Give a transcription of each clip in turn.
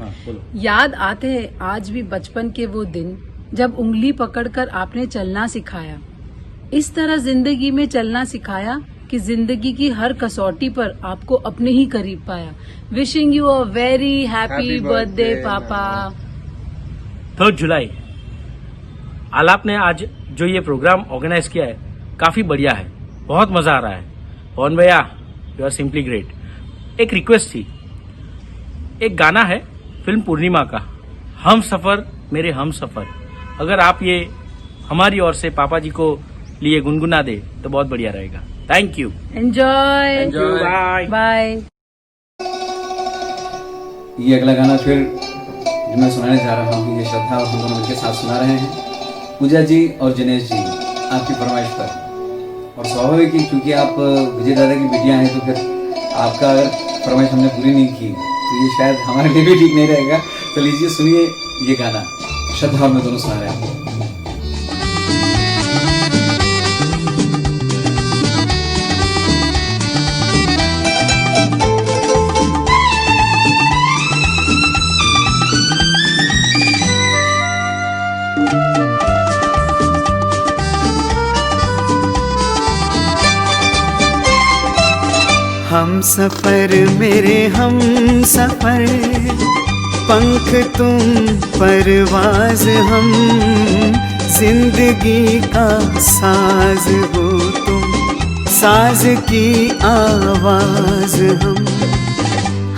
हाँ, बोलो। याद आते हैं आज भी बचपन के वो दिन जब उंगली पकड़कर आपने चलना सिखाया। इस तरह जिंदगी में चलना सिखाया कि जिंदगी की हर कसौटी पर आपको अपने ही करीब पाया। Wishing you a very happy birthday पापा। 3 जुलाई। आलाप ने आज जो ये प्रोग्राम ऑर्गेनाइज किया है काफी बढ़िया है, बहुत मजा आ रहा है। पवन भैया, यू आर सिंपली ग्रेट। एक रिक्वेस्ट थी, एक गाना है फिल्म पूर्णिमा का, हम सफर मेरे हम सफर, अगर आप ये हमारी ओर से पापा जी को लिए गुनगुना दे तो बहुत बढ़िया रहेगा। Thank you. Enjoy. Bye bye. ये अगला गाना फिर जो मैं सुनाने जा रहा हूँ, ये श्रद्धा और हम दोनों मिलकर साथ सुना रहे हैं। पूजा जी और दिनेश जी आपकी फरमाइश पर, और स्वाभाविक ही क्योंकि आप विजय दादा की बेटियां हैं तो फिर आपका अगर फरमाइश हमने पूरी नहीं की तो ये शायद हमारे लिए भी ठीक नहीं रहेगा। तो लीजिए सुनिए ये गाना, श्रद्धा और मैं दोनों सुना रहे हैं। हम सफर मेरे हम सफर, पंख तुम परवाज हम, जिंदगी का साज हो तुम, साज की आवाज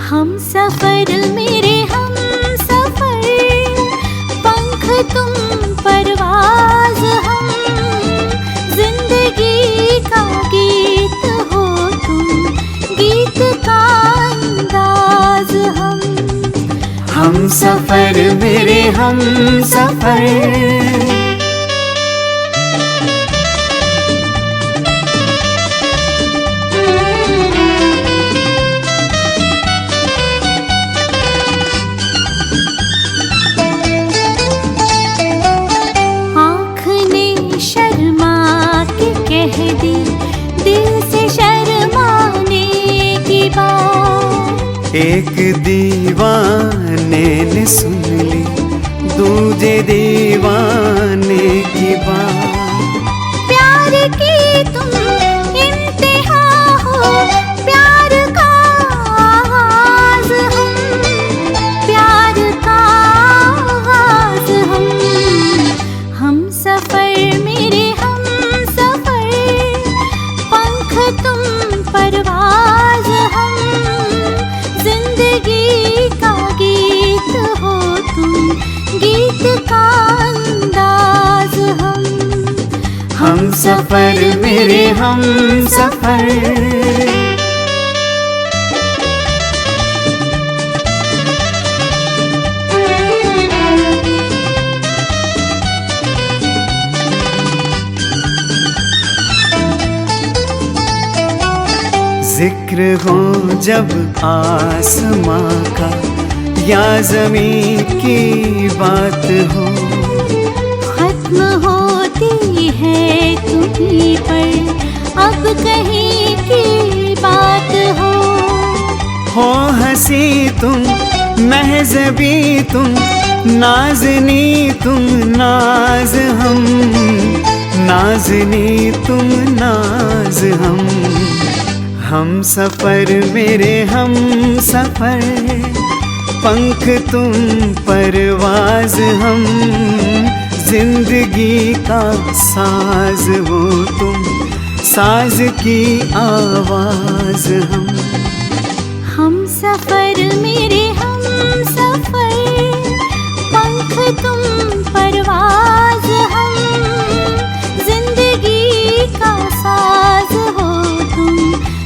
हम सफर मेरे हम सफर, पंख तुम परवाज हम, जिंदगी का गीत हो तुम, गीत का अंदाज हम सफर मेरे हम सफर। एक दीवाने ने सुन ली दूजे दीवाने की बात, प्यार की तुम इम्तिहा हो, प्यार का आगाज हम, प्यार का आगाज हम सफर मेरे हम सफर, पंख तुम परवाज हम, जिंदगी का गीत हो तुम, गीत का अंदाज हम सफर मेरे हम सफर। जिक्र हो जब आसमां का या ज़मीं की बात हो, खत्म होती है तुम्हीं पर अब कहीं की बात हो हंसी तुम महज़बी तुम, नाज़नी तुम नाज हम, नाज़नी तुम नाज हम सफर मेरे हम सफर, पंख तुम परवाज हम, जिंदगी का साज हो तुम, साज की आवाज हम सफर मेरे हम सफर, पंख तुम परवाज हम, जिंदगी का साज हो तुम,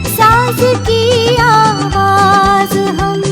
साज की आवाज हम।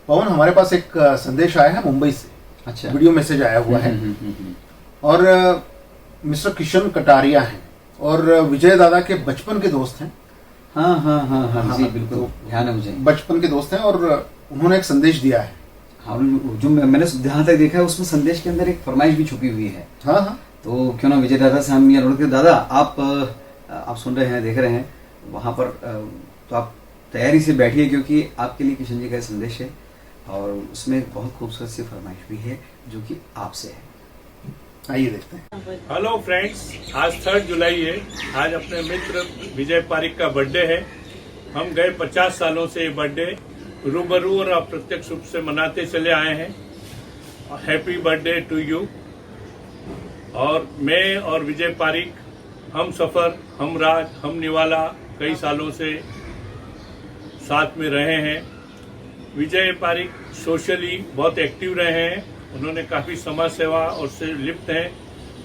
पवन, हमारे पास एक संदेश आया है मुंबई से। अच्छा। वीडियो मैसेज आया हुआ है। और मिस्टर किशन कटारिया हैं और विजय दादा के बचपन के दोस्त हैं। हाँ हाँ हाँ हाँ जी, हाँ, बिल्कुल तो ध्यान है मुझे। बचपन के दोस्त हैं और उन्होंने एक संदेश दिया है। हाँ, जो मैंने ध्यान तक देखा है उसमें संदेश के अंदर एक फरमाइश भी छुपी हुई है। हाँ हाँ, तो क्यों ना विजय दादा से हम ये अनुरोध करें, दादा आप सुन रहे हैं, देख रहे हैं वहाँ पर, तो आप तैयारी से बैठिए क्योंकि आपके लिए किशन जी का संदेश है और उसमें एक बहुत खूबसूरत सी फरमाइश भी है जो कि आपसे है। आइए देखते हैं। हेलो फ्रेंड्स, आज 3 जुलाई है। आज अपने मित्र विजय पारिक का बर्थडे है। हम गए 50 सालों से ये बर्थडे रूबरू और अप्रत्यक्ष रूप से मनाते चले आए हैं। Happy birthday to you. और मैं और विजय पारिक हम सफर, हम राज, हम निवाला कई सालों से साथ में रहे हैं। विजय पारिक सोशली बहुत एक्टिव रहे हैं। उन्होंने काफ़ी समाज सेवा और से लिप्त हैं।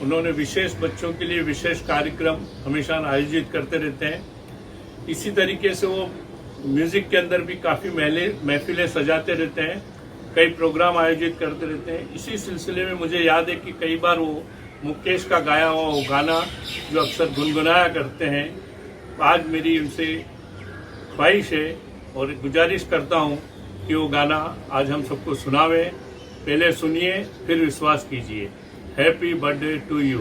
उन्होंने विशेष बच्चों के लिए विशेष कार्यक्रम हमेशा आयोजित करते रहते हैं। इसी तरीके से वो म्यूजिक के अंदर भी काफ़ी महफिलें सजाते रहते हैं, कई प्रोग्राम आयोजित करते रहते हैं। इसी सिलसिले में मुझे याद है कि कई बार वो मुकेश का गाया हुआ वो गाना जो अक्सर गुनगुनाया करते हैं, आज मेरी उनसे ख्वाहिश है और गुजारिश करता हूँ कि वो गाना आज हम सबको सुनावे। पहले सुनिए फिर विश्वास कीजिए। Happy birthday to you.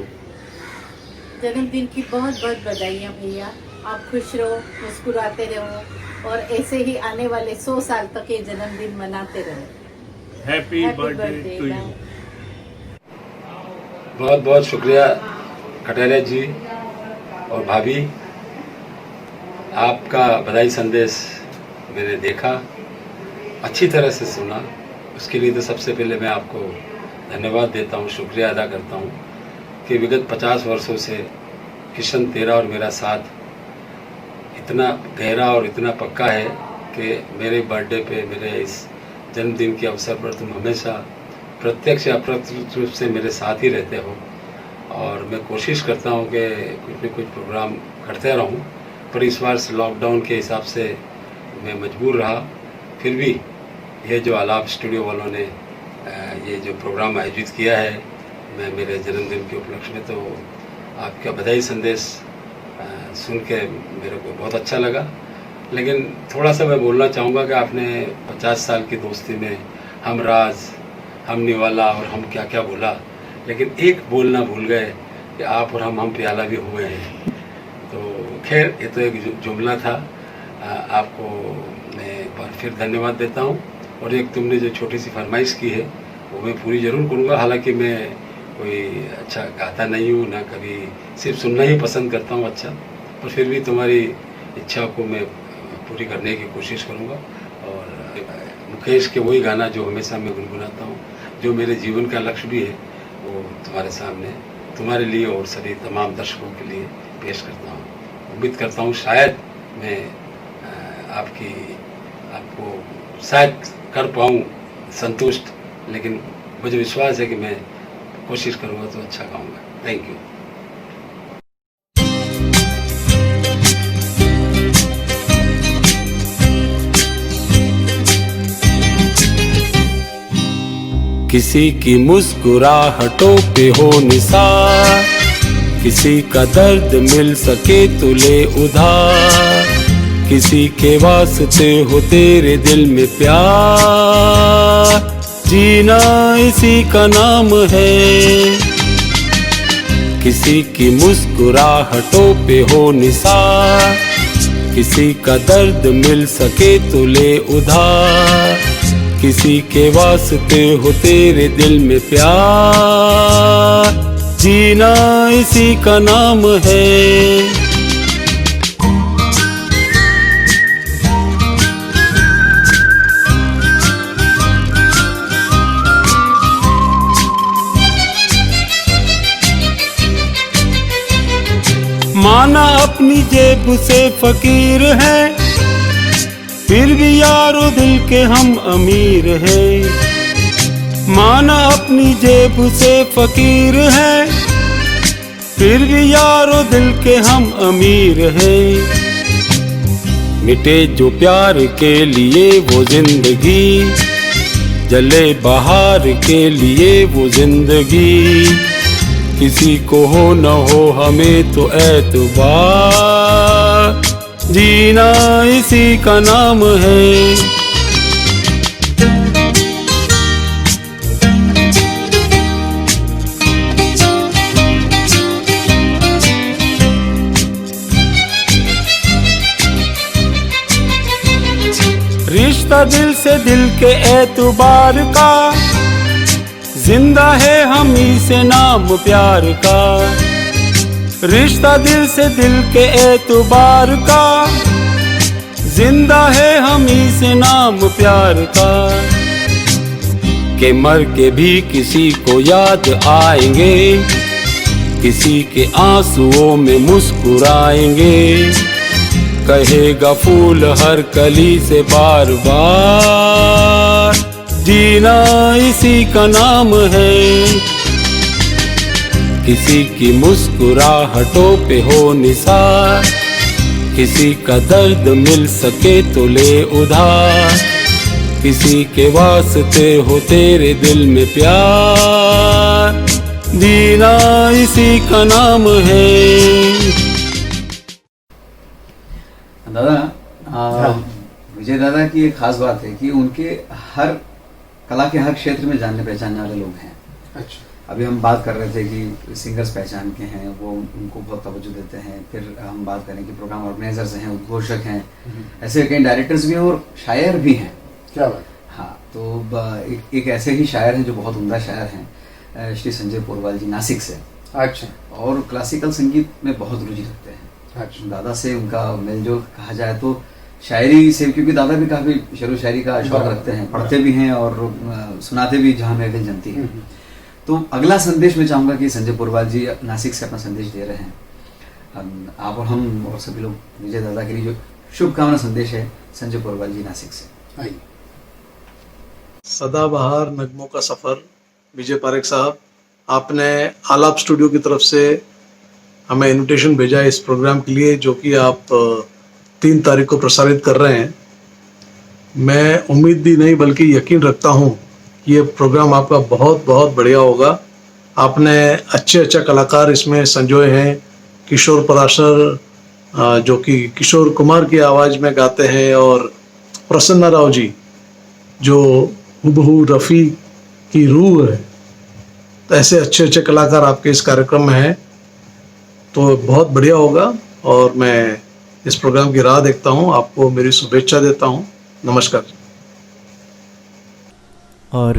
जन्मदिन की बहुत बहुत बधाइयाँ भैया। आप खुश रहो, मुस्कुराते रहो और ऐसे ही आने वाले 100 साल तक ये जन्मदिन मनाते रहो। Happy birthday to you. बहुत बहुत शुक्रिया कटारिया जी और भाभी, आपका बधाई संदेश मैंने देखा, अच्छी तरह से सुना। उसके लिए तो सबसे पहले मैं आपको धन्यवाद देता हूँ, शुक्रिया अदा करता हूँ कि विगत 50 वर्षों से किशन तेरा और मेरा साथ इतना गहरा और इतना पक्का है कि मेरे बर्थडे पे, मेरे इस जन्मदिन के अवसर पर तुम हमेशा प्रत्यक्ष या अप्रत्यक्ष रूप से मेरे साथ ही रहते हो। और मैं कोशिश करता हूँ कि कुछ न कुछ प्रोग्राम करते रहूँ, पर इस बार लॉकडाउन के हिसाब से मैं मजबूर रहा। फिर भी ये जो आलाप स्टूडियो वालों ने ये जो प्रोग्राम आयोजित किया है, मैं मेरे जन्मदिन के उपलक्ष्य में, तो आपका बधाई संदेश सुन के मेरे को बहुत अच्छा लगा। लेकिन थोड़ा सा मैं बोलना चाहूँगा कि आपने 50 साल की दोस्ती में हम राज, हम निवाला और हम क्या क्या बोला, लेकिन एक बोलना भूल गए कि आप और हम प्याला भी हुए हैं। तो खैर, ये तो एक जुमला था। आपको मैं एक बार फिर धन्यवाद देता हूँ। और एक तुमने जो छोटी सी फरमाइश की है वो मैं पूरी ज़रूर करूँगा। हालांकि मैं कोई अच्छा गाता नहीं हूँ, ना कभी, सिर्फ सुनना ही पसंद करता हूँ अच्छा, पर फिर भी तुम्हारी इच्छा को मैं पूरी करने की कोशिश करूँगा। और मुकेश के वही गाना जो हमेशा मैं गुनगुनाता हूँ, जो मेरे जीवन का लक्ष्य भी है, वो तुम्हारे सामने, तुम्हारे लिए और सभी तमाम दर्शकों के लिए पेश करता हूँ। उम्मीद करता हूँ शायद मैं आपको शायद कर पाऊँ संतुष्ट, लेकिन मुझे विश्वास है कि मैं कोशिश करूँगा तो अच्छा गाऊँगा। Thank you. किसी की मुस्कुराहटों पे हो निसार, किसी का दर्द मिल सके तो ले उधार, किसी के वास्ते हो तेरे दिल में प्यार, जीना इसी का नाम है। किसी की मुस्कुराहटों पे हो निसार, किसी का दर्द मिल सके तो ले उधार, किसी के वास्ते हो तेरे दिल में प्यार, जीना इसी का नाम है। माना अपनी जेब से फकीर है, फिर भी यारो दिल के हम अमीर हैं। माना अपनी जेब से फकीर है, फिर भी यारो दिल के हम अमीर हैं। मिटे जो प्यार के लिए वो जिंदगी, जले बाहर के लिए वो जिंदगी, किसी को हो न हो हमें तो एतबार, जीना इसी का नाम है। रिश्ता दिल से दिल के एतबार का, जिंदा है हम ही से नाम प्यार का। रिश्ता दिल से दिल के एतबार का, जिंदा है हम ही से नाम प्यार का। के मर के भी किसी को याद आएंगे, किसी के आंसुओं में मुस्कुराएंगे। कहेगा फूल हर कली से बार बार, जीना इसी का नाम है। किसी की मुस्कुराहटों पे हो निसार, किसी का दर्द मिल सके तो ले उधार। किसी के वास्ते हो तेरे दिल में प्यार, जीना इसी का नाम है। दादा, विजय दादा की एक खास बात है कि उनके हर कला के हर क्षेत्र में जानने पहचानने वाले लोग हैं। अच्छा, अभी हम बात कर रहे थे कि सिंगर्स पहचान के हैं, वो उनको बहुत तवज्जो देते हैं। फिर हम बात करें कि प्रोग्राम ऑर्गेनाइजर्स हैं, उद्घोषक हैं, ऐसे कई डायरेक्टर्स भी हैं और शायर भी हैं। क्या बात। हाँ, तो एक ऐसे ही शायर हैं जो बहुत उम्दा शायर हैं, श्री संजय पोरवाल जी, नासिक से। अच्छा। और क्लासिकल संगीत में बहुत रुचि रखते हैं। अच्छा। दादा से उनका मेलजोल कहा जाए तो शायरी से, क्योंकि दादा भी काफी शेरो शायरी का शौक रखते हैं, पढ़ते भी हैं और सुनाते भी जहाँ महफिल जनती है। तो अगला संदेश मैं चाहूंगा कि संजय पोरवाल जी नासिक से अपना संदेश दे रहे हैं। आप और हम और सभी लोग विजय दादा के लिए जो शुभकामना संदेश है संजय पोरवाल जी नासिक से। आइए। सदाबहार नगमों का सफ़र, विजय पारेख साहब, आपने आलाप स्टूडियो की तरफ से हमें इनविटेशन भेजा है इस प्रोग्राम के लिए, जो कि आप 3 तारीख को प्रसारित कर रहे हैं। मैं उम्मीद भी नहीं बल्कि यकीन रखता हूँ कि ये प्रोग्राम आपका बहुत बहुत बढ़िया होगा। आपने अच्छे कलाकार इसमें संजोए हैं। किशोर पराशर जो कि किशोर कुमार की आवाज़ में गाते हैं, और प्रसन्न राव जी जो हुबहू रफ़ी की रूह है। तो ऐसे अच्छे कलाकार आपके इस कार्यक्रम में हैं, तो बहुत बढ़िया होगा। और मैं इस प्रोग्राम की राह देखता हूँ। आपको मेरी शुभेच्छा देता हूँ। नमस्कार। और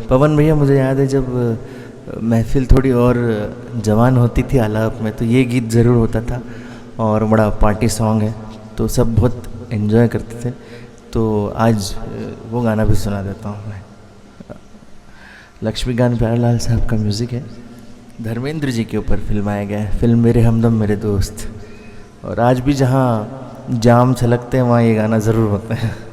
पवन भैया, मुझे याद है जब महफिल थोड़ी और जवान होती थी आलाप में, तो ये गीत ज़रूर होता था और बड़ा पार्टी सॉन्ग है, तो सब बहुत एंजॉय करते थे। तो आज वो गाना भी सुना देता हूँ मैं। लक्ष्मीकांत प्यारेलाल साहब का म्यूज़िक है, धर्मेंद्र जी के ऊपर फिल्माया गया है, फिल्म मेरे हमदम मेरे दोस्त। और आज भी जहाँ जाम छलकते हैं वहाँ ये गाना ज़रूर होता है।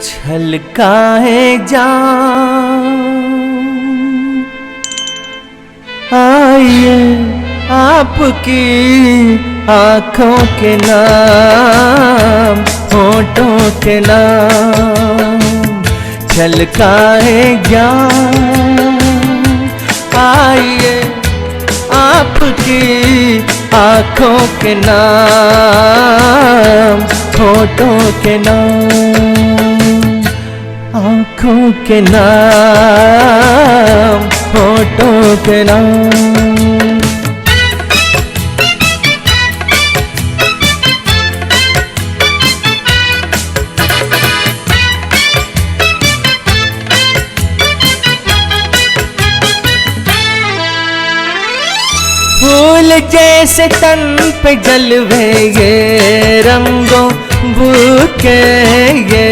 छलका है जाम, आइए आपकी आँखों के नाम, होठों के नाम। छलका है जाम, आइए आपकी आँखों के नाम, होठों के नाम, आँखों के नाम, होठों के नाम। फूल जैसे तन पे जलवे ये रंगों बूके, ये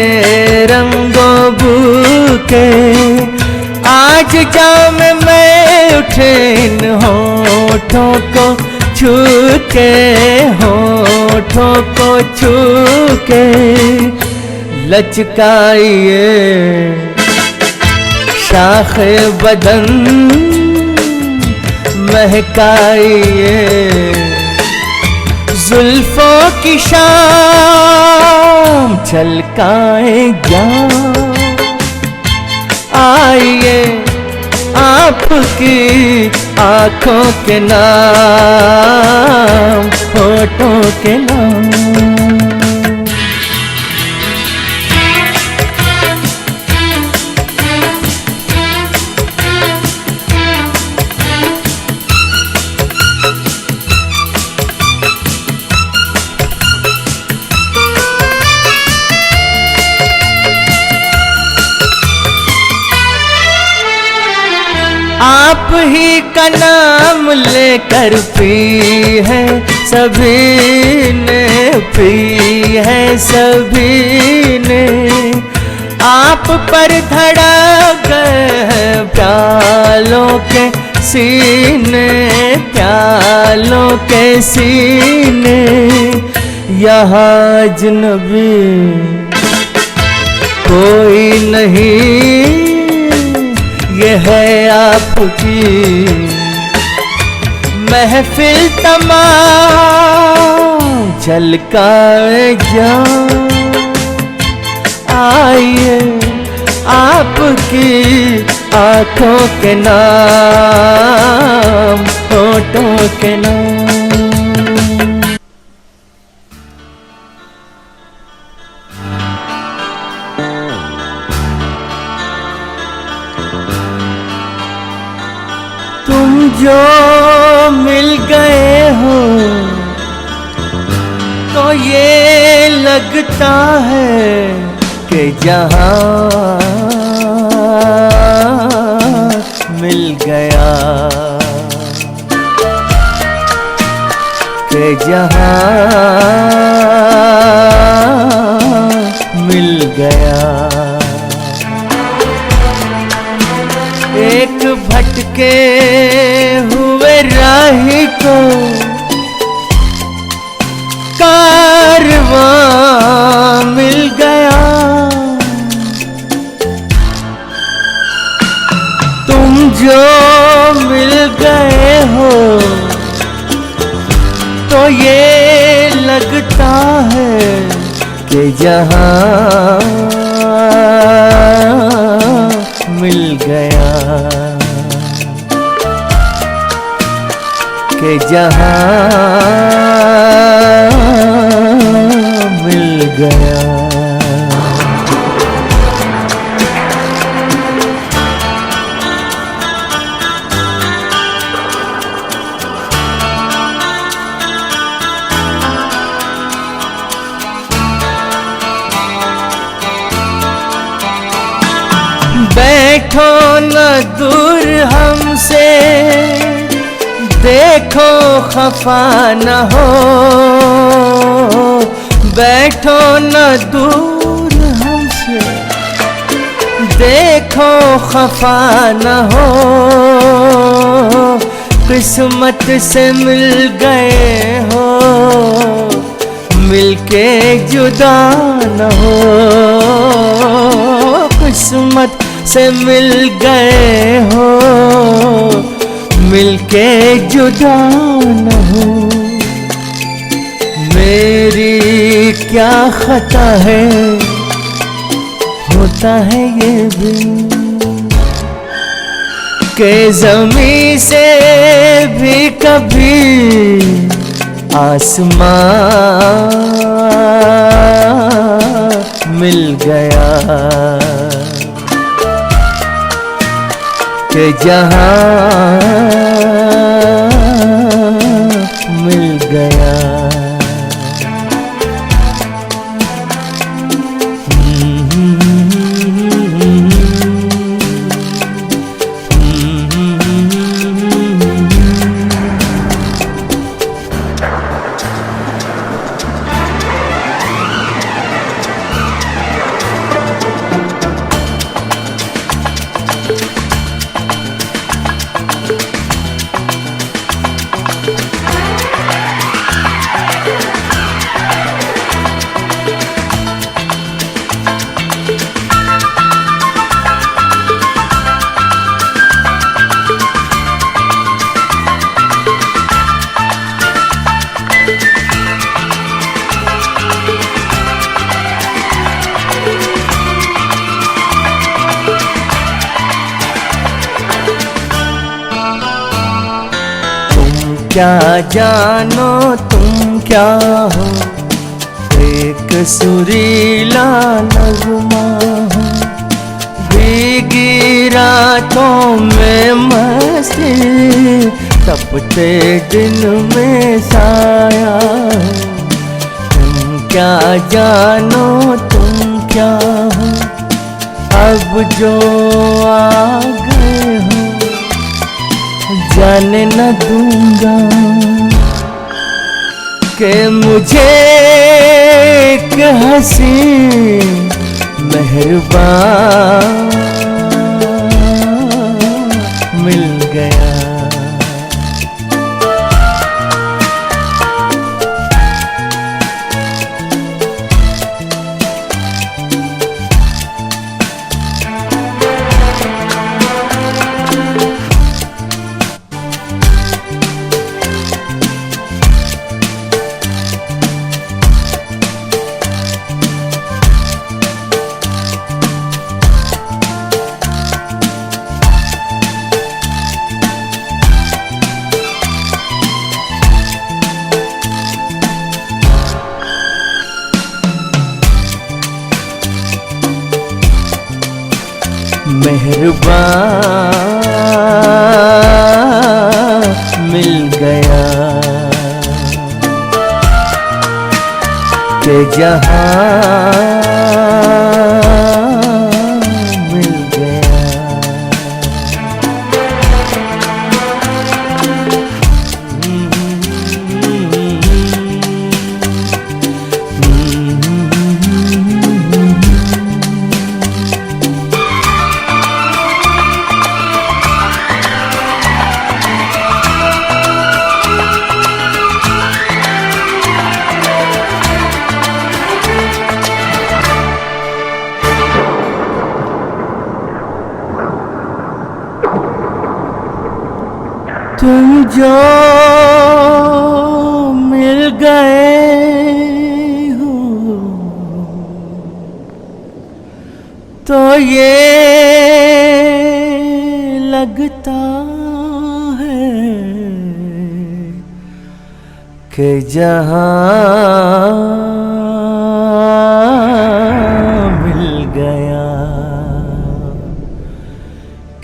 रंगों बूके। आज जाम में उठे इन होठों को छू के, होठों होठों को छू के लचकाइए, शाखे बदन महकाइए, जुल्फों की शाम छलकाए क्या, आइए आपकी आंखों के नाम, होठों के नाम। आप ही का नाम लेकर पी है सभी ने, पी है सभी ने, आप पर धड़क गए हैं प्यालों के सीने, प्यालों के सीने। यहाँ अजनबी कोई नहीं, ये है आपकी महफिल तमाम झलकाए जा, आइए आपकी आंखों के नाम, होठों के नाम। तुम जो मिल गए हो तो ये लगता है कि जहां मिल गया, कि जहां मिल गया। एक भटके हुए राही को कारवां मिल गया, तुम जो मिल गए हो तो ये लगता है कि जहां मिल गया, कि जहां मिल गया। बैठो न दूर हमसे, देखो खफा न हो, बैठो न दूर हमसे, देखो खफा न हो, किस्मत से मिल गए हो, मिलके जुदा न हो, किस्मत से मिल गए हो, मिलके जुदा न हो। मेरी क्या खता है, होता है ये भी कि ज़मीं से भी कभी आसमां मिल गया, कि जहां मिल गया। क्या जानो तुम क्या हो, एक सुरीला नगमा हो, भीगी रातों में मस्ती, तपते दिन में साया हो। तुम क्या जानो तुम क्या हो, अब जो आ गए हो जाने न दूंगा कि मुझे एक हंसी मेहरबान मिल गया। मेहरबान मिल गया कि जहां मिल गया। तुम जो मिल गए हो तो ये लगता है कि जहां मिल गया,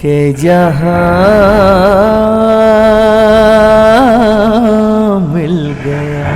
कि जहां मिल गया।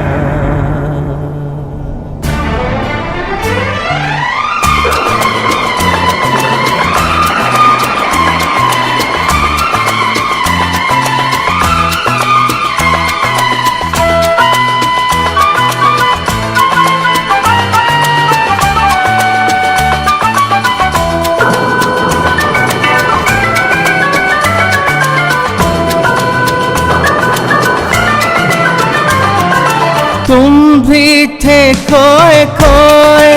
तुम भी थे खोए खोए,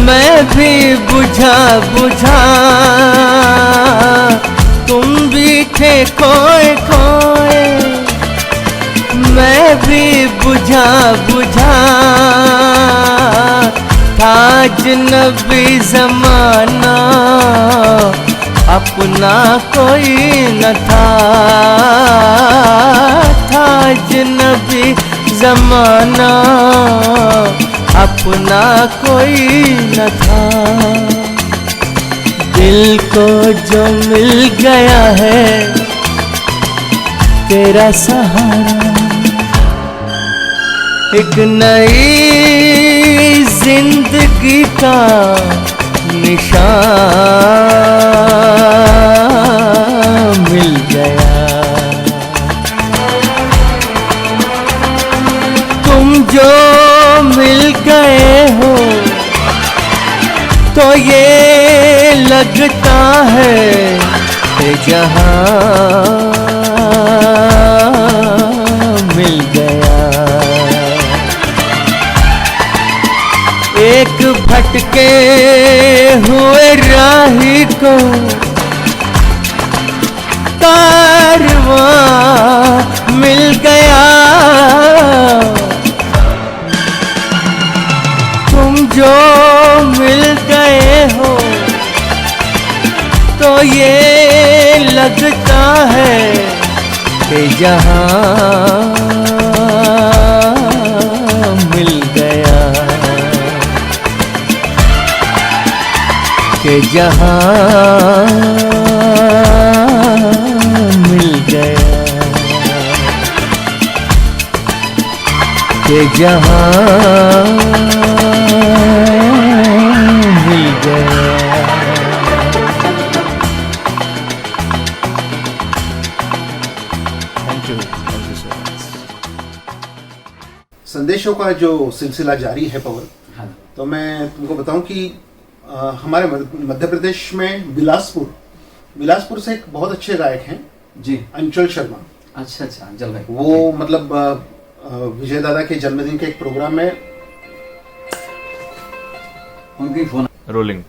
मैं भी बुझा बुझा, तुम भी थे खोए खोए, मैं भी बुझा बुझा, था अजनबी ज़माना अपना कोई न था, अजनबी ज़माना अपना कोई न था। दिल को जो मिल गया है तेरा सहारा, एक नई जिंदगी का निशान मिल गया। तुम जो मिल गए हो तो ये लगता है कि जहां मिल गया। एक भटके हुए राही को कारवां मिल गया। तुम जो मिल गए हो तो ये लगता है के जहां मिल गया, के जहां मिल गया, के जहां मिल गया। Thank you so much. संदेशों का जो सिलसिला जारी है पवन, हाँ। तो मैं तुमको बताऊं कि हमारे मध्य प्रदेश में बिलासपुर से एक बहुत अच्छे गायक हैं जी, अंचल शर्मा। अच्छा अच्छा, अंचल भाई। वो मतलब विजय दादा के जन्मदिन के एक प्रोग्राम में उनकी फोन रोलिंग।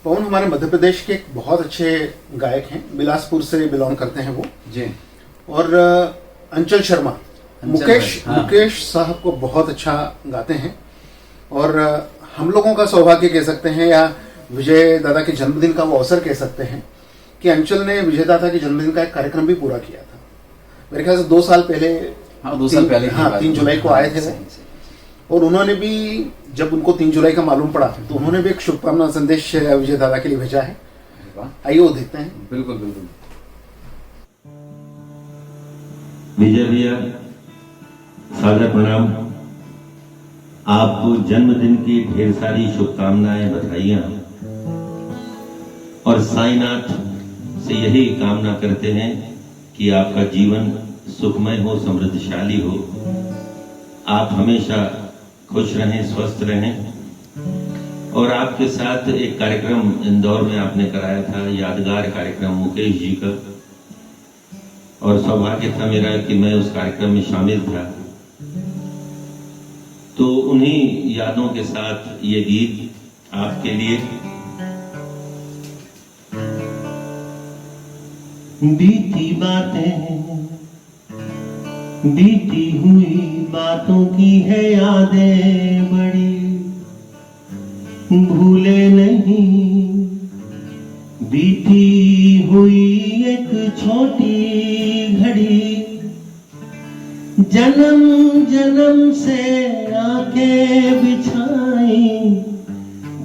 पवन हमारे मध्य प्रदेश के एक बहुत अच्छे गायक हैं, बिलासपुर से बिलोंग करते हैं वो जी। और अंचल शर्मा, मुकेश साहब को बहुत अच्छा गाते हैं। और हम लोगों का सौभाग्य कह सकते हैं या विजय दादा के जन्मदिन का वो अवसर कह सकते हैं कि अंचल ने विजय दादा के जन्मदिन का एक कार्यक्रम भी पूरा किया था। मेरे ख्याल से 2 साल पहले, हाँ 2 साल पहले, हाँ 3 जुलाई को आए थे वो। और उन्होंने भी, जब उनको 3 जुलाई का मालूम पड़ा तो उन्होंने भी एक शुभकामना संदेश विजय दादा के लिए भेजा है। आइए वो देखते हैं। बिल्कुल बिल्कुल। विजय भैया सादर प्रणाम। आपको जन्मदिन की ढेर सारी शुभकामनाएं, बधाइयां, और साईनाथ से यही कामना करते हैं कि आपका जीवन सुखमय हो, समृद्धशाली हो, आप हमेशा खुश रहें, स्वस्थ रहें। और आपके साथ एक कार्यक्रम इंदौर में आपने कराया था, यादगार कार्यक्रम मुकेश जी का, और सौभाग्य था मेरा कि मैं उस कार्यक्रम में शामिल था। तो उन्हीं यादों के साथ ये गीत आपके लिए। बीती बातें, बीती हुई बातों की है यादें बड़ी, भूले नहीं बीती हुई एक छोटी घड़ी, जन्म जन्म से आंखें बिछाई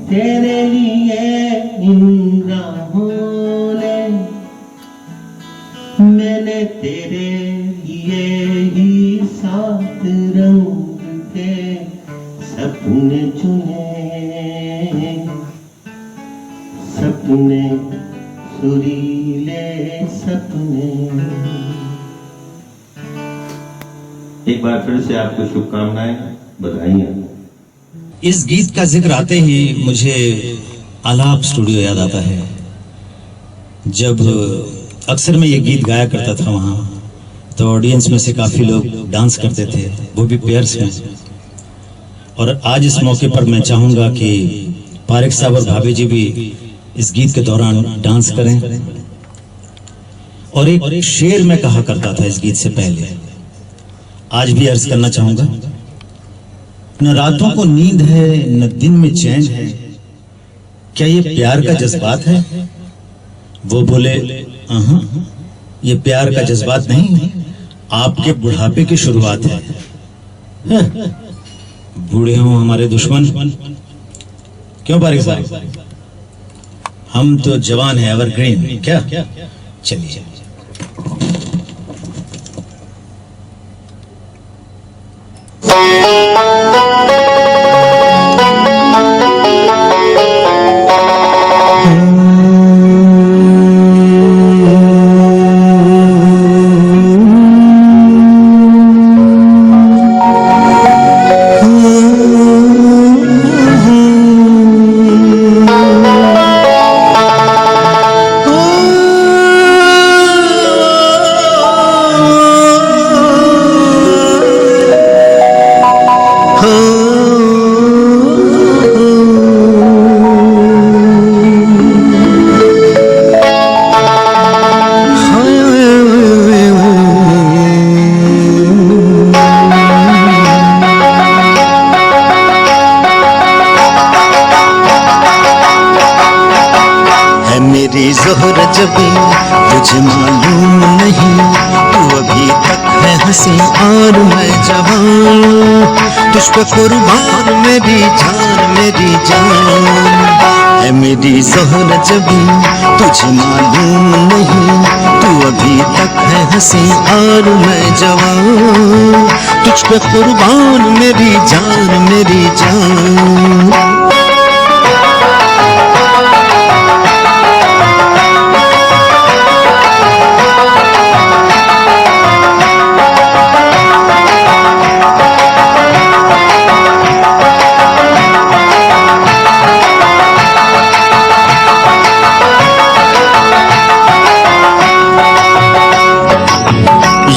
तेरे लिए इन राहों ने, मैंने तेरे लिए ही 7 रंग के सपने चुने, सपने सुरीले सपने। एक बार फिर से आपको शुभकामनाएं, बधाइयां। इस गीत का जिक्र आते ही मुझे आलाप स्टूडियो याद आता है। जब अक्सर मैं ये गीत गाया करता था वहाँ, तो ऑडियंस में से काफी लोग डांस करते थे, वो भी पेयर्स में। और आज इस मौके पर मैं चाहूंगा कि पारेख साहब और भाभी जी भी इस गीत के दौरान डांस करें। और एक शेर मैं कहा करता था इस गीत से पहले, आज भी अर्ज करना चाहूंगा। न रातों को नींद है, न दिन में चैन है, क्या ये प्यार का जज्बात है? वो बोले, ये प्यार का जज्बात नहीं, आपके बुढ़ापे की शुरुआत है। बूढ़े हों हमारे दुश्मन, क्यों पारेख साहब? हम तो जवान है, एवरग्रीन। क्या चलिए। जबी तुझे मालूम नहीं, तू अभी तक है हंसी और मैं जवान, तुझ पे कुर्बान मेरी जान है मेरी ज़ोहरा जबी तुझे मालूम नहीं, तू अभी तक है हंसी और मैं जवान, तुझ पे कुर्बान मेरी जान।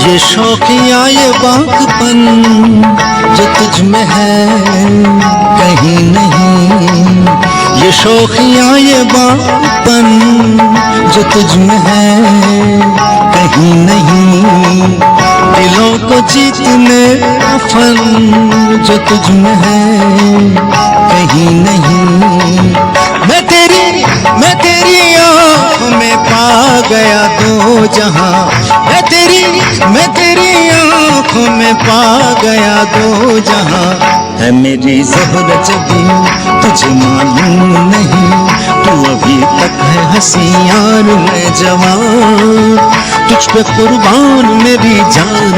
ये शौकिया ये बाकपन जो तुझ में है कहीं नहीं, ये शौकिया ये बाकपन जो तुझ में है कहीं नहीं, दिलों को जीतने का फन जो तुझ में है कहीं नहीं, मैं तेरी आँखों में पा गया दो जहां, मैं तेरी आँखों में पा गया दो जहां, है मेरी ज़ोहरा जबी तुझे मालूम नहीं, तू अभी तक है हंसी और मैं जवान, तुझ पे कुर्बान मेरी जान।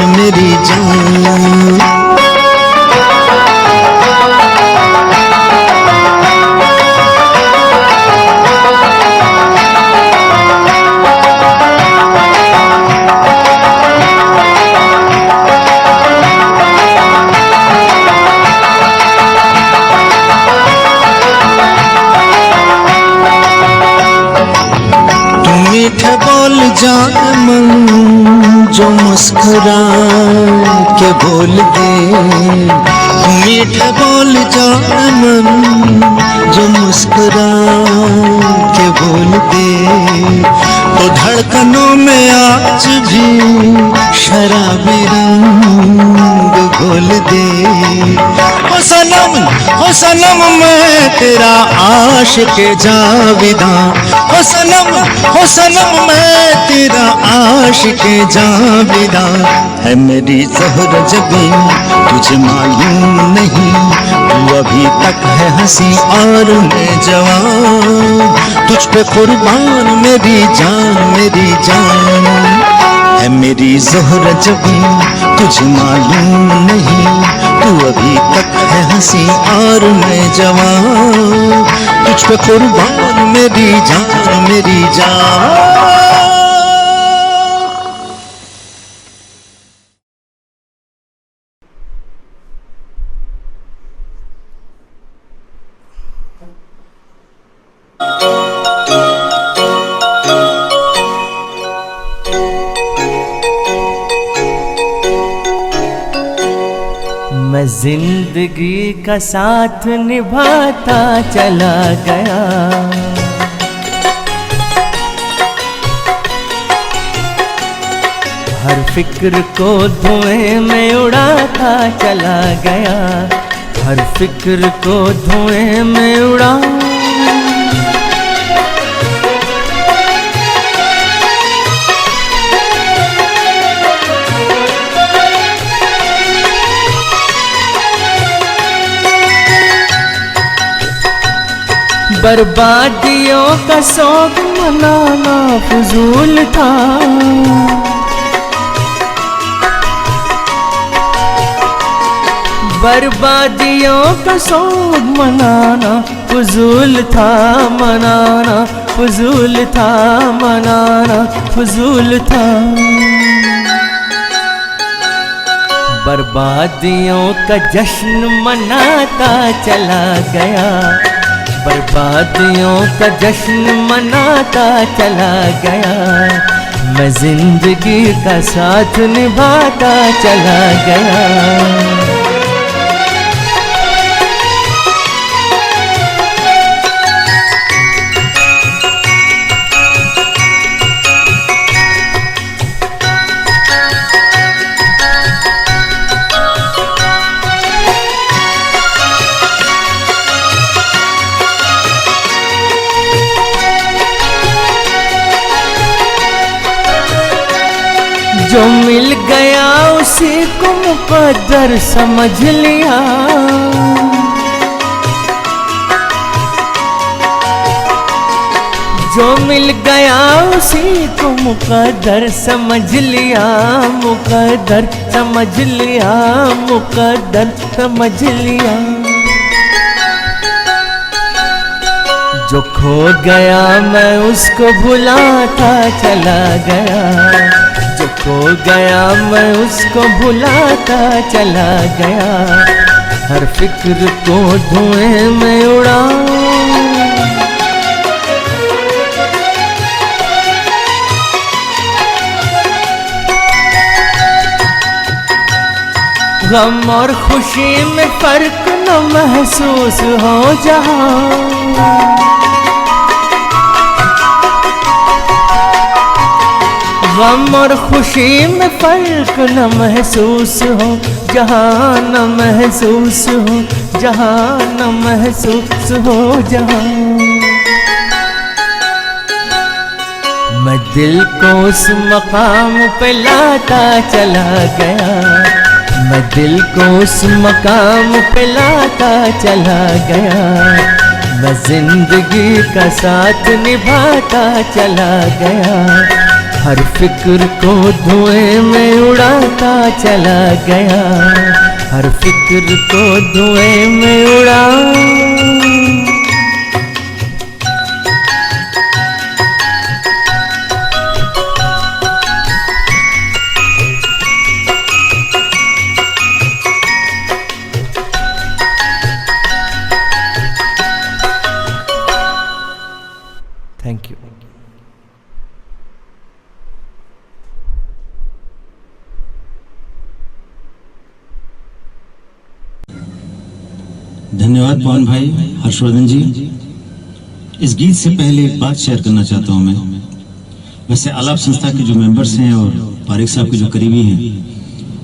मीठे बोल जाए मन जो मुस्कुरा के बोल दे, मीठे बोल जाए मन जो मुस्कुरा के बोल दे, तो धड़कनों में आज भी शराबी रंग घोल दे, ओ सनम मैं तेरा आशिक जाविदा, ओ सनम मैं तेरा आशिक जाविदा, है मेरी ज़ोहरा जबी तुझे मालूम नहीं, तू अभी तक है हंसी और मैं जवान, तुझ पे कुर्बान मेरी जान है मेरी ज़ोहरा जबी तुझे मालूम नहीं, तू अभी तक है हंसी और मैं जवान, तुझ पे कुर्बान मेरी जान। मैं जिंदगी का साथ निभाता चला गया, हर फिक्र को धुएं में उड़ाता चला गया, हर फिक्र को धुएं में उड़ा, बर्बादियों का शौक मनाना फजूल था, बर्बादियों का शौक मनाना फजूल था, मनाना फजूल था, मनाना फजूल था, बर्बादियों का जश्न मनाता चला गया, बर्बादियों का जश्न मनाता चला गया, मैं जिंदगी का साथ निभाता चला गया। उसी को मुकद्दर समझ लिया। जो मिल गया उसी को मुकद्दर समझ लिया, मुकद्दर समझ लिया, मुकद्दर समझ लिया। जो खो गया मैं उसको भुलाता चला गया, जो खो गया मैं उसको भुलाता चला गया। हर फिक्र को धुएं में उड़ा, गम और खुशी में फर्क न महसूस हो जहाँ। गम और खुशी में फर्क न महसूस हो जहाँ, न महसूस हो जहाँ, न महसूस हो जहाँ। मैं दिल को उस मकाम पे लाता चला गया, मैं दिल को उस मकाम पे लाता चला गया। मैं जिंदगी का साथ निभाता चला गया, हर फिक्र को धुएं में उड़ाता चला गया, हर फिक्र को धुएं में उड़ा। Thank you. धन्यवाद पवन भाई, हर्षवर्धन जी। इस गीत से पहले एक बात शेयर करना चाहता हूं मैं। वैसे आलाप संस्था के जो मेंबर्स हैं और पारिक साहब के जो करीबी हैं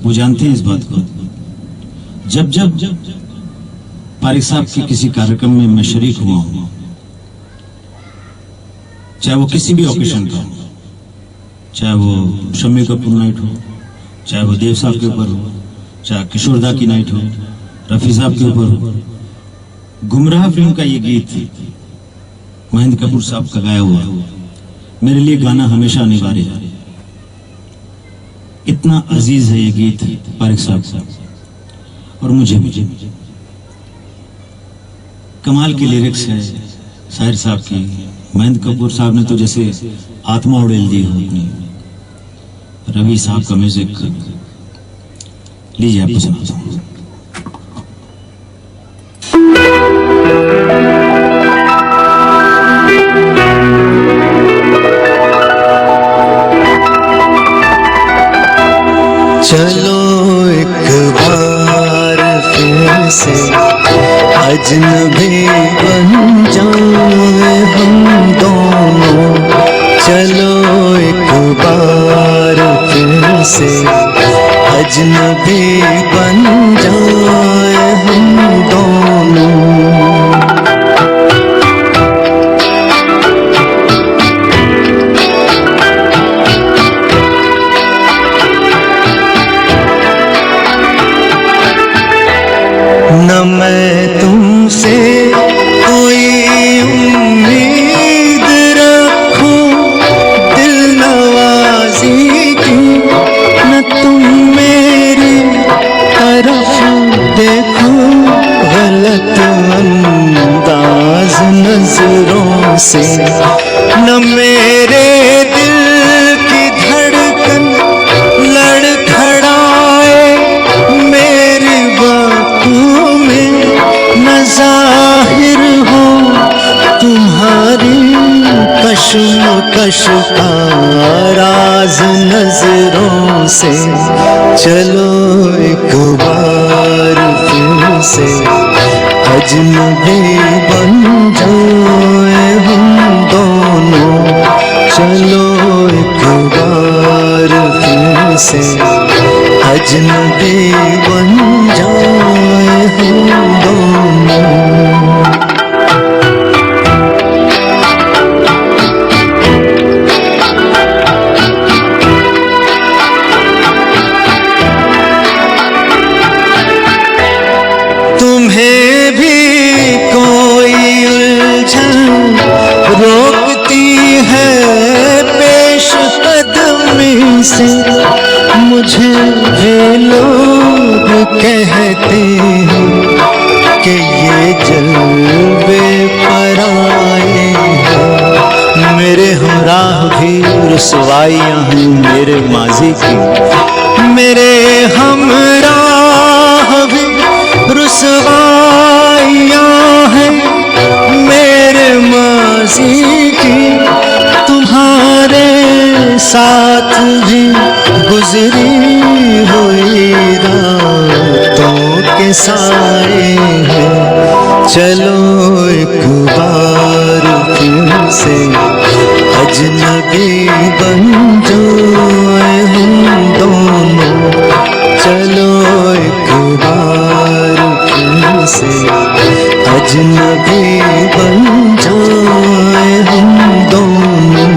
वो जानते हैं इस बात को। जब जब पारिक साहब के किसी कार्यक्रम में मैं शरीक हुआ हूं, चाहे वो किसी भी ओकेशन का हो, चाहे वो शम्मी कपूर नाइट हो, चाहे वो देव साहब के ऊपर हो, चाहे किशोरदा की नाइट हो, रफी साहब के ऊपर हो, गुमराह फिल्म का ये गीत महेंद्र कपूर साहब का गाया हुआ मेरे लिए गाना हमेशा अनिवार्य है। इतना अजीज है ये गीत पारिक साहब और मुझे कमाल की लिरिक्स है शाहिर साहब की। महेंद्र कपूर साहब ने तो जैसे आत्मा उड़ेल दी हो अपनी। रवि साहब का म्यूजिक लीजिए, आपको सुनाता हूँ। चलो एक बार फिर से अजनबी बन जाए हम दोनों। चलो एक बार फिर से अजनबी बन जाए हम दोनों। न मैं तुमसे कोई उम्मीद रखूं दिल नवाजी की, न तुम मेरी तरफ देखो गलत अंदाज नजरों से। न मेरे दिल की धड़कन लड़खड़ाए मेरी बातों में, न जाहिर हो तुम्हारी कश्मकश का राज नजरों से। चलो एक बार फिर से अजनबी बन जाए हम दोनों। चलो एक बार फिर से अजनबी बन जाए हम दोनों। कहते हैं कि ये जलवे पर आए हैं। मेरे हमराह भी रुसवाइयाँ हैं मेरे माजी की, मेरे हमराह भी रुसवाइयाँ हैं मेरे माजी की। तुम्हारे साथ भी गुजरी हुई रातों के साए हैं। चलो एक बार फिर से अजनबी बन जाए हम दोनों। चलो एक बार फिर से अजनबी बन जाए हम दोनों।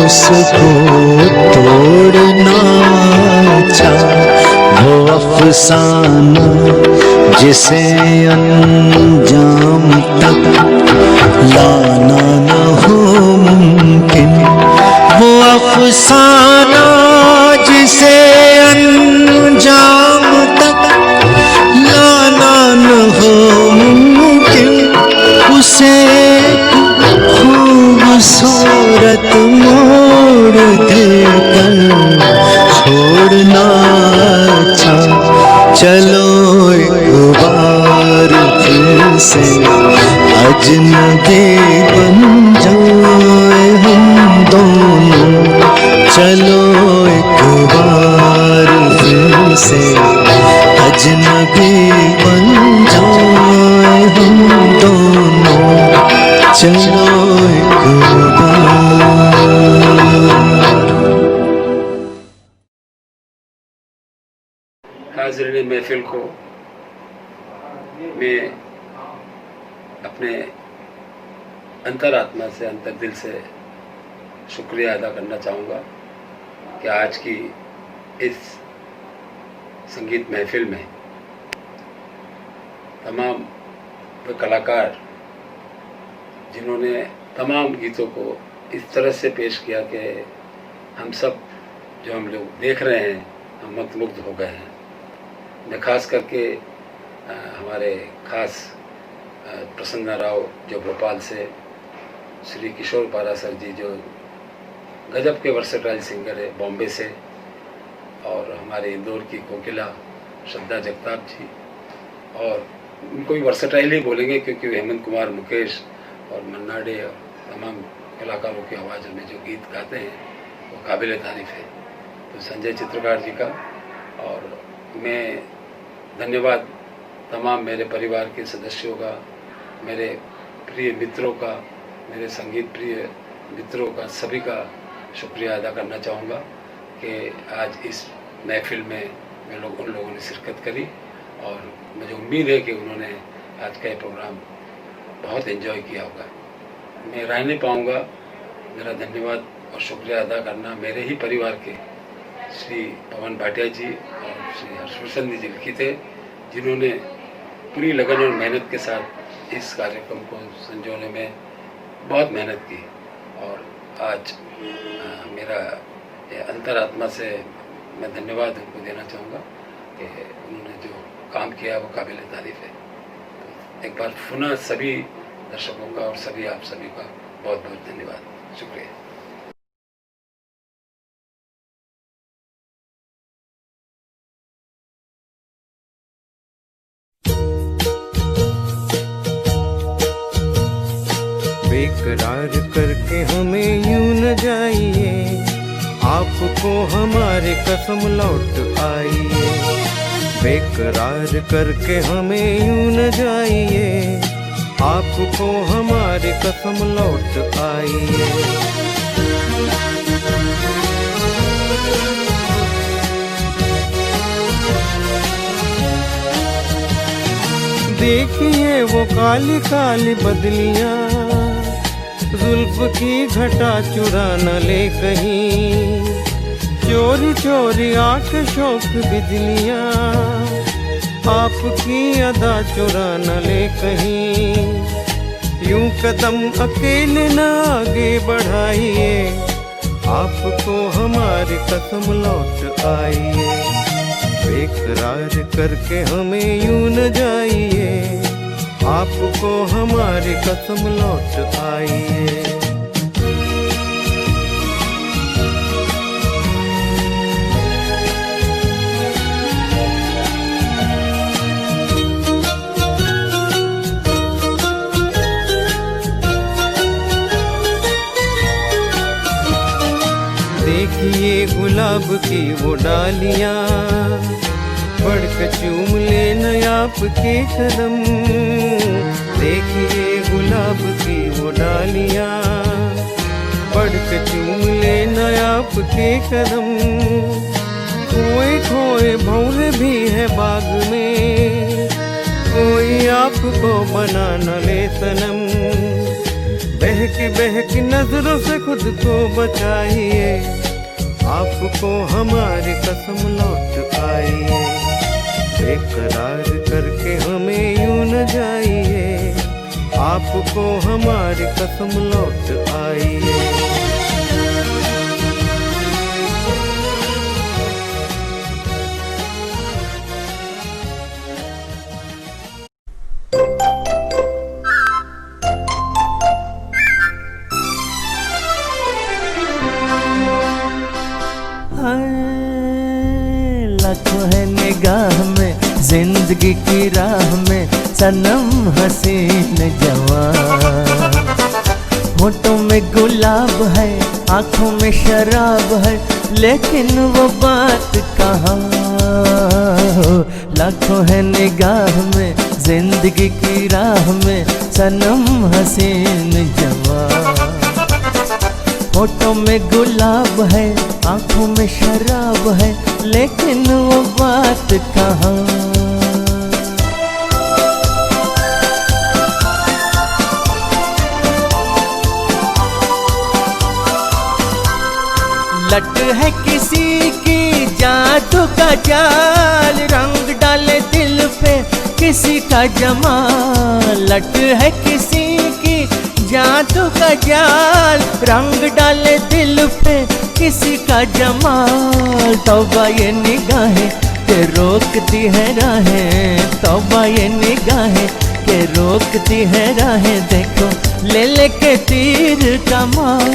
उसको तोड़ना अच्छा वो अफसाना जिसे अंजाम तक लाना न हो मुमकिन। वो अफसाना जिसे अंजाम तक लाना न हो मुमकिन। उसे खूबसूरत मोड़ देकर छोड़ना अच्छा। चलो एक बार फिर से अजनबी बन जाए हम दोनों। चलो एक बार फिर से अजनबी बन जाए हम दोनों। चलो एक बार। हाज़रीन महफिल को मैं अपने अंतरात्मा से, अंतर दिल से शुक्रिया अदा करना चाहूँगा कि आज की इस संगीत महफिल में तमाम वे कलाकार जिन्होंने तमाम गीतों को इस तरह से पेश किया कि हम सब जो हम लोग देख रहे हैं हम मंत्रमुग्ध हो गए हैं। मैं खास करके हमारे खास प्रसन्ना राव जो भोपाल से, श्री किशोर पारा सर जी जो गजब के वर्सेटाइल सिंगर है बॉम्बे से, और हमारे इंदौर की कोकिला श्रद्धा जगताप जी, और उनको भी वर्सेटाइल ही बोलेंगे क्योंकि हेमंत कुमार, मुकेश और मन्ना डे और तमाम कलाकारों की आवाज़ में जो गीत गाते हैं वो काबिल तारीफ़ है। तो संजय चित्रकार जी का, और मैं धन्यवाद तमाम मेरे परिवार के सदस्यों का, मेरे प्रिय मित्रों का, मेरे संगीत प्रिय मित्रों का, सभी का शुक्रिया अदा करना चाहूँगा कि आज इस महफिल में उन लोगों ने शिरकत करी, और मुझे उम्मीद है कि उन्होंने आज का ये प्रोग्राम बहुत एंजॉय किया होगा। मैं रह नहीं पाऊँगा मेरा धन्यवाद और शुक्रिया अदा करना मेरे ही परिवार के श्री पवन भाटिया जी और श्री हर्षवर्धन जी लिखित थे, जिन्होंने पूरी लगन और मेहनत के साथ इस कार्यक्रम को संजोने में बहुत मेहनत की। और आज मेरा अंतरात्मा से मैं धन्यवाद उनको देना चाहूँगा कि उन्होंने जो काम किया वो काबिल तारीफ़ है। तो एक बार पुनः सभी दर्शकों का और सभी आप सभी का बहुत बहुत धन्यवाद, शुक्रिया। बेकरार करके हमें यूं न जाइए, आपको हमारे कसम लौट आइए। बेकरार करके हमें यूं न जाइए, आपको हमारे कसम लौट आइए। देखिए वो काली काली बदलियां, जुल्फ की घटा चुरा न ले कहीं, चोरी चोरी आके शौक बिजलियां, आपकी अदा चुरा न ले कहीं। यूं कदम अकेले न आगे बढ़ाइए, आपको हमारी कसम लौट आइए, बेकरार करके हमें यूं न जाइए, आपको हमारी कसम लौट आइए। देखिए गुलाब की वो डालियां, बढ़ के चूम लेना आपके कदम। देखिए गुलाब की वो डालियां, बढ़ के चूम लेना आपके कदम। खोए खोए भंवर भी है बाग में, कोई आपको बना न ले सनम। बहकी नजरों से खुद को बचाइए, आपको हमारी कसम लौट आइए, बेकरार करके हमें यूं न जाइए, आपको हमारी कसम लौट आइए। लाखों है निगाह में, जिंदगी की राह में सनम हसीन जवान। होठों में गुलाब है, आंखों में शराब है, लेकिन वो बात कहाँ। लाखों है निगाह में, जिंदगी की राह में सनम हसीन जवान। होठों में गुलाब है, आंखों में शराब है, लेकिन वो बात कहाँ। लट है किसी की जादू का जाल, रंग डाले दिल पे किसी का जमाल। लट है किसी की जादू का जाल, रंग डाले दिल पे किसी का जमाल। तौबा ये निगाहें के रोकती है राहें, तौबा ये निगाहें के रोकती है राहें। देखो ले लेके तीर कमाल।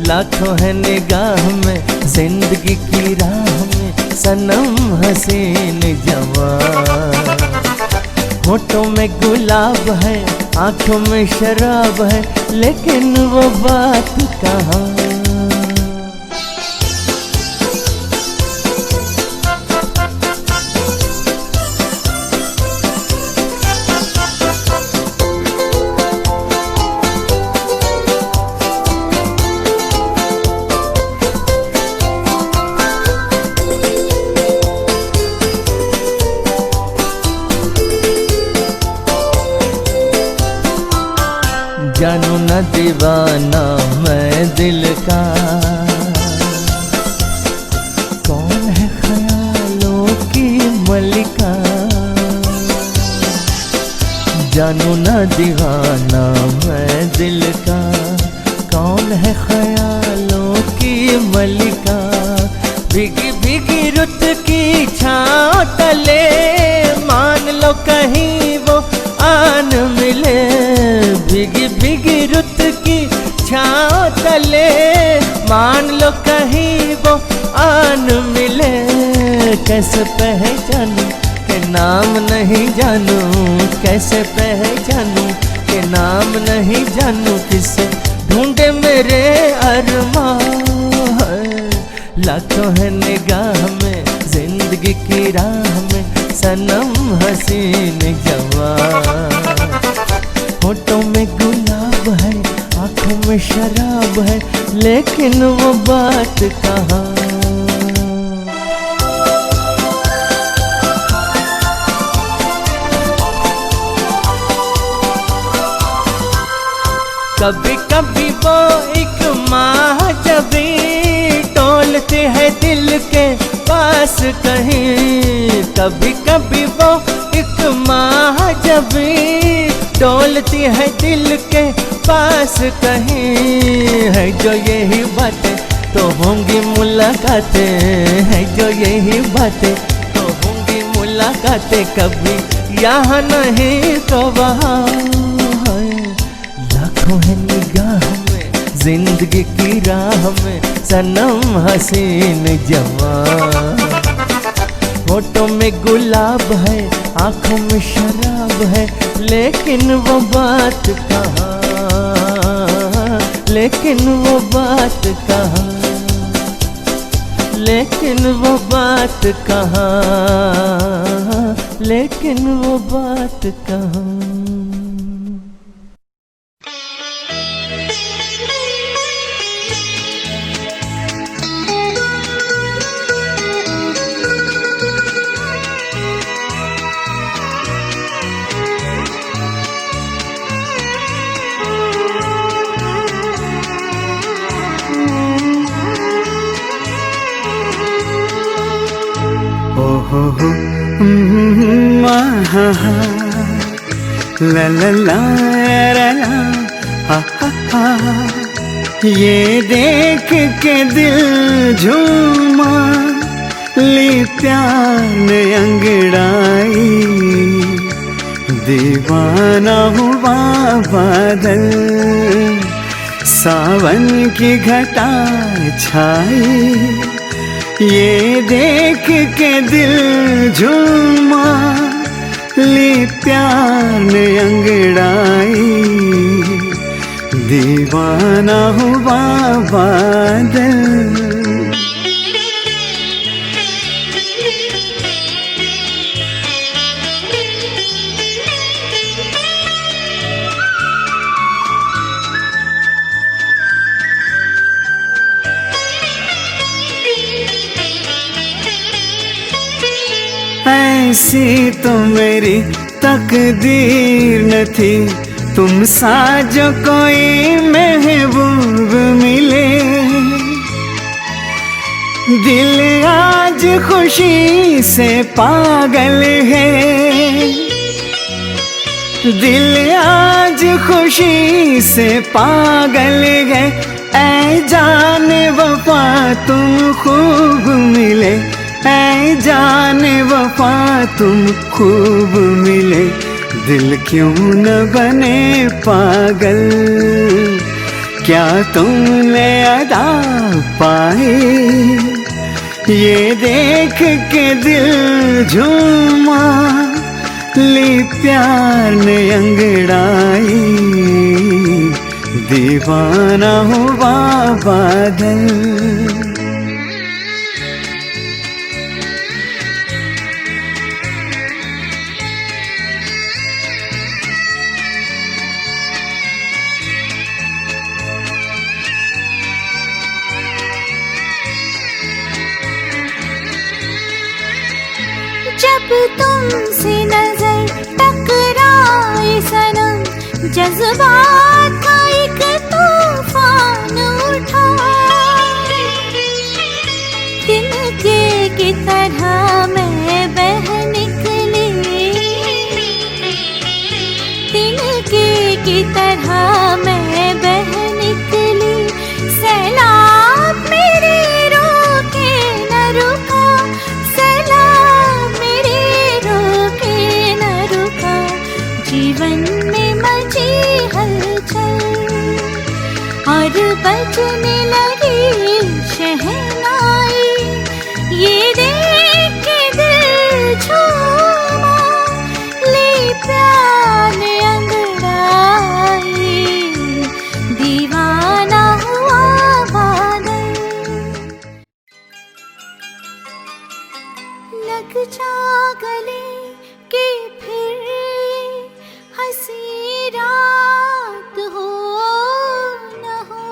लाखों है निगाह में, जिंदगी की राह में सनम हसीन जवान। होठों में गुलाब है, आंखों में शराब है, लेकिन वो बात कहाँ। जानू न दीवाना मैं दिल का, कौन है ख्यालों की मलिका। जानू न दीवाना मैं दिल का, कौन है ख्यालों की मलिका। भीगी भीगी रुत की छाँव तले, मान लो कहीं वो आन मिले। भीगी भीगी रुत की छाँव तले, मान लो कहीं वो आन मिले। कैसे पहचानूं के नाम नहीं जानू, कैसे पहचानूं के नाम नहीं जानू। किसे ढूंढे मेरे अरमान। लाखों है निगाह में, जिंदगी की राह में सनम हसीन जवान। होठों में गुलाब है, आंखों में शराब है, लेकिन वो बात कहाँ। कभी कभी वो एक माह जब टोलते हैं दिल के पास कहीं, कभी कभी वो एक माह जब डोलती है दिल के पास कहीं। है जो यही बातें तो होंगी मुलाकातें, है जो यही बातें तो होंगी मुलाकातें, कभी यहाँ नहीं तो वहाँ। लाखों है निगाह में जिंदगी की राह में सनम हसीन जवान, होठों में गुलाब है आंखों में शराब है, लेकिन वो बात कहाँ, लेकिन वो बात कहाँ, लेकिन वो बात कहाँ, लेकिन वो बात कहाँ। ला ला ला ला ला हा हा हा, ये देख के दिल झूमा ली प्यार ने अंगड़ाई, दीवाना हुआ बादल सावन की घटा छाई, ये देख के दिल झूमा ली प्यार ने अंगड़ाई, दीवाना हुआ बादल। ऐसी तो मेरी तकदीर न थी, तुम सा जो कोई महबूब मिले, दिल आज खुशी से पागल है, दिल आज खुशी से पागल है, ऐ जाने वफा तुम खूब मिले, ऐ जाने वफा तुम खूब मिले, दिल क्यों न बने पागल, क्या तुमने अदा पाई, ये देख के दिल झूमा ली प्यार ने अंगड़ाई, दीवाना हुआ बादल। जब तुमसे नजर टकराए सनम, जज्बात का एक तूफान उठा, तिनके की तरह मैं बह निकली, तिनके की तरह मैं बह निकली, सैलाब मेरे रोके न रुका, सैलाब जीवन में मची हलचल और बजने लगी शहनाई, ये देख के दिल झूमा ली प्यार ने अंगड़ाई, दीवाना हुआ बादल। लग जा गले के फिर हंसी रात हो न हो,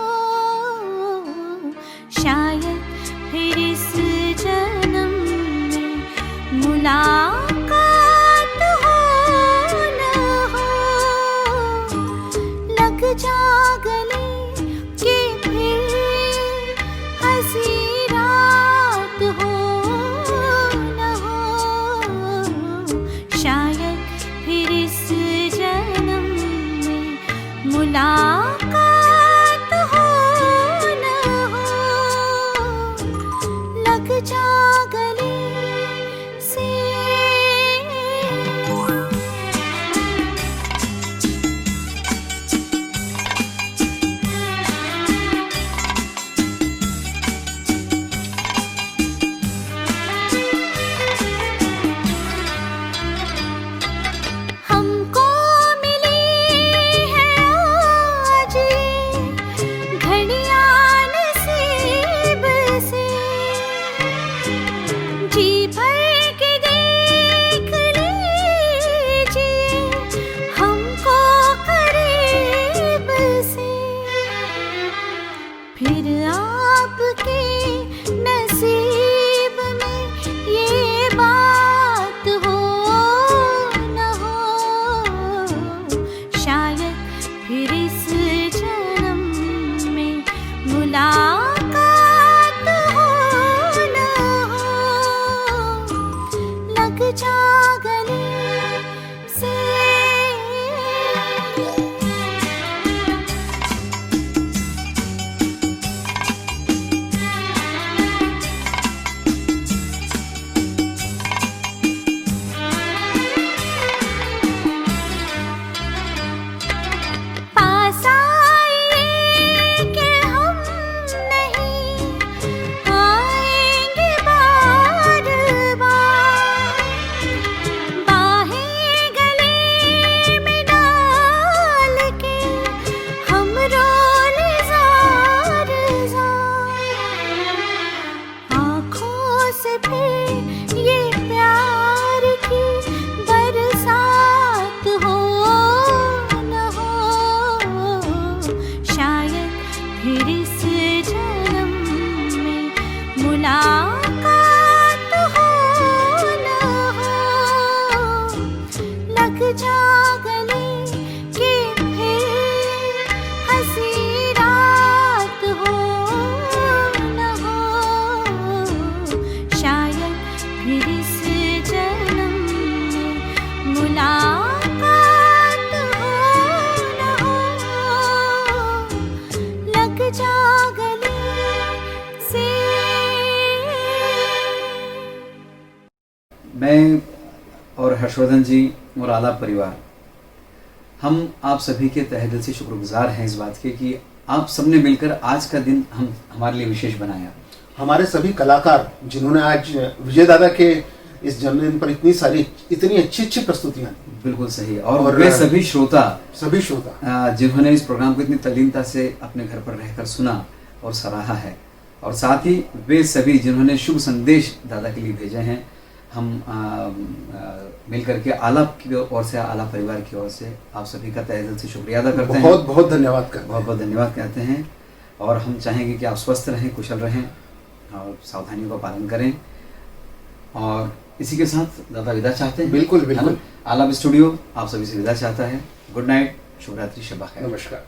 लग जा गले कि फिर हंसी रात हो न हो, शायद फिर इस जन्म में मुलाकात हो न हो, लग जा गले से। मैं और हर्षवर्धन जी और आलाप परिवार, हम आप सभी के तहे दिल से शुक्रगुजार हैं इस बात के कि आप सबने मिलकर आज का दिन हमारे लिए विशेष बनाया। हमारे सभी कलाकार जिन्होंने आज विजय दादा के इस जन्मदिन पर इतनी अच्छी अच्छी प्रस्तुतियां दी। बिल्कुल सही। और वे सभी श्रोता जिन्होंने इस प्रोग्राम को इतनी तल्लीनता से अपने घर पर रहकर सुना और सराहा है, और साथ ही वे सभी जिन्होंने शुभ संदेश दादा के लिए भेजे हैं। हम मिल करके आलाप की ओर से, आलाप परिवार की ओर से आप सभी का तहे दिल से शुक्रिया अदा करते हैं। बहुत बहुत धन्यवाद कहते हैं। और हम चाहेंगे कि आप स्वस्थ रहें, कुशल रहें और सावधानियों का पालन करें। और इसी के साथ दादा विदा चाहते हैं। बिल्कुल बिल्कुल। आलाप स्टूडियो आप सभी से विदा चाहता है। गुड नाइट, शुभ रात्रि, शब बखैर। नमस्कार।